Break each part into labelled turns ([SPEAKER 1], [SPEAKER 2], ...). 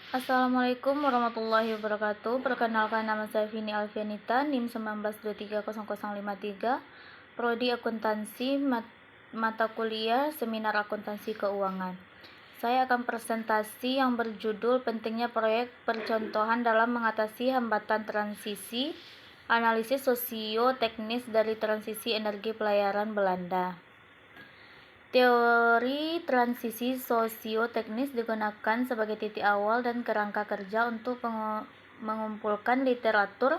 [SPEAKER 1] Assalamualaikum warahmatullahi wabarakatuh. Perkenalkan, nama saya Vini Alfianita, NIM 19230053, Prodi Akuntansi, mata kuliah Seminar Akuntansi Keuangan. Saya akan presentasi yang berjudul Pentingnya Proyek Percontohan dalam Mengatasi Hambatan Transisi, Analisis Sosio-Teknis dari Transisi Energi Pelayaran Belanda. Teori transisi sosio-teknis digunakan sebagai titik awal dan kerangka kerja untuk mengumpulkan literatur.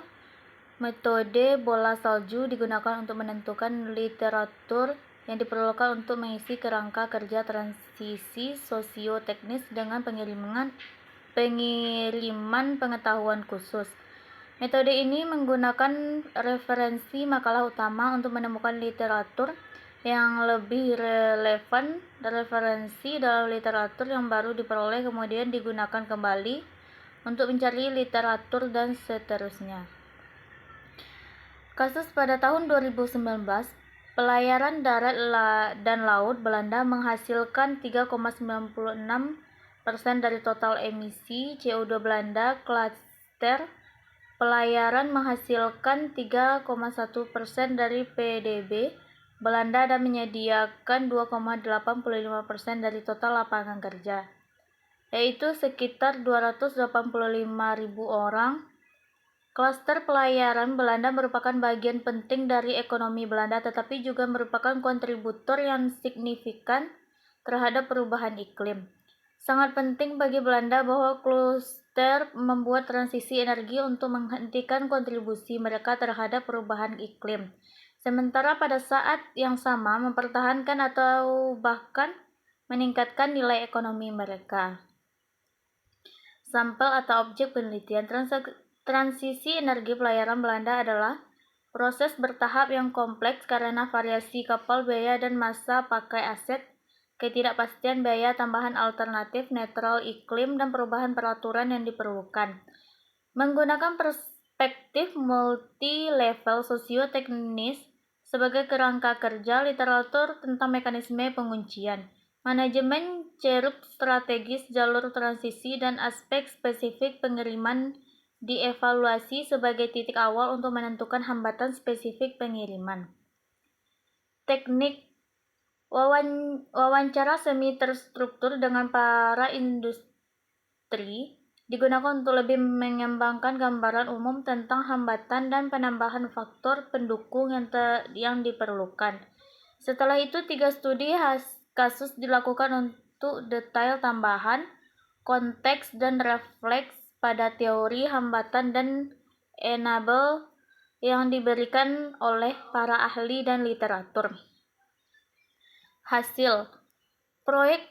[SPEAKER 1] Metode bola salju digunakan untuk menentukan literatur yang diperlukan untuk mengisi kerangka kerja transisi sosio-teknis dengan pengiriman pengetahuan khusus. Metode ini menggunakan referensi makalah utama untuk menemukan literatur yang lebih relevan dan referensi dalam literatur yang baru diperoleh kemudian digunakan kembali untuk mencari literatur dan seterusnya. Kasus pada tahun 2019, pelayaran darat dan laut Belanda menghasilkan 3,96% dari total emisi CO2 Belanda. Klaster pelayaran menghasilkan 3,1% dari PDB Belanda dan menyediakan 2,85% dari total lapangan kerja, yaitu sekitar 285.000 orang. Klaster pelayaran Belanda merupakan bagian penting dari ekonomi Belanda, tetapi juga merupakan kontributor yang signifikan terhadap perubahan iklim. Sangat penting bagi Belanda bahwa klaster membuat transisi energi untuk menghentikan kontribusi mereka terhadap perubahan iklim, sementara pada saat yang sama mempertahankan atau bahkan meningkatkan nilai ekonomi mereka. Sampel atau objek penelitian transisi energi pelayaran Belanda adalah proses bertahap yang kompleks karena variasi kapal, biaya dan masa pakai aset, ketidakpastian biaya tambahan alternatif, netral iklim, dan perubahan peraturan yang diperlukan. Menggunakan perspektif multi-level sosio-teknis sebagai kerangka kerja, literatur tentang mekanisme penguncian, manajemen ceruk strategis jalur transisi, dan aspek spesifik pengiriman dievaluasi sebagai titik awal untuk menentukan hambatan spesifik pengiriman. Teknik wawancara semi terstruktur dengan para industri digunakan untuk lebih mengembangkan gambaran umum tentang hambatan dan penambahan faktor pendukung yang diperlukan. Setelah itu, 3 studi kasus dilakukan untuk detail tambahan, konteks, dan refleks pada teori hambatan dan enable yang diberikan oleh para ahli dan literatur. Hasil proyek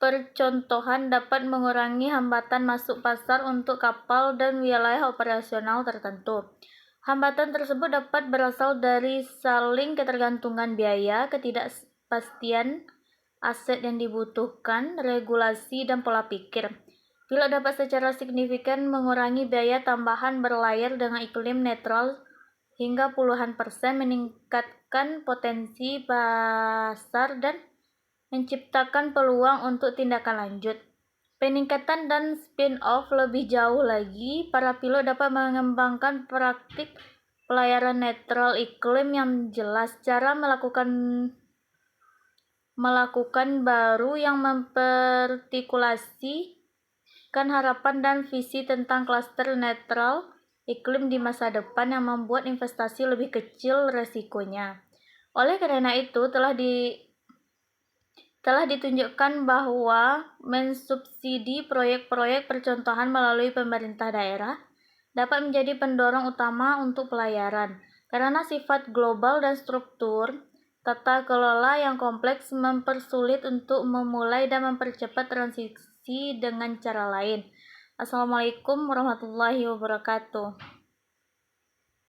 [SPEAKER 1] percontohan dapat mengurangi hambatan masuk pasar untuk kapal dan wilayah operasional tertentu. Hambatan tersebut dapat berasal dari saling ketergantungan biaya, ketidakpastian aset yang dibutuhkan, regulasi, dan pola pikir. Pilot dapat secara signifikan mengurangi biaya tambahan berlayar dengan iklim netral hingga puluhan persen, meningkatkan potensi pasar, dan menciptakan peluang untuk tindakan lanjut. Peningkatan dan spin-off lebih jauh lagi, para pilot dapat mengembangkan praktik pelayaran netral iklim yang jelas, cara melakukan baru yang mempertikulasikan harapan dan visi tentang klaster netral iklim di masa depan yang membuat investasi lebih kecil resikonya. Oleh karena itu, telah ditunjukkan bahwa mensubsidi proyek-proyek percontohan melalui pemerintah daerah dapat menjadi pendorong utama untuk pelayaran, karena sifat global dan struktur tata kelola yang kompleks mempersulit untuk memulai dan mempercepat transisi dengan cara lain. Assalamualaikum warahmatullahi wabarakatuh.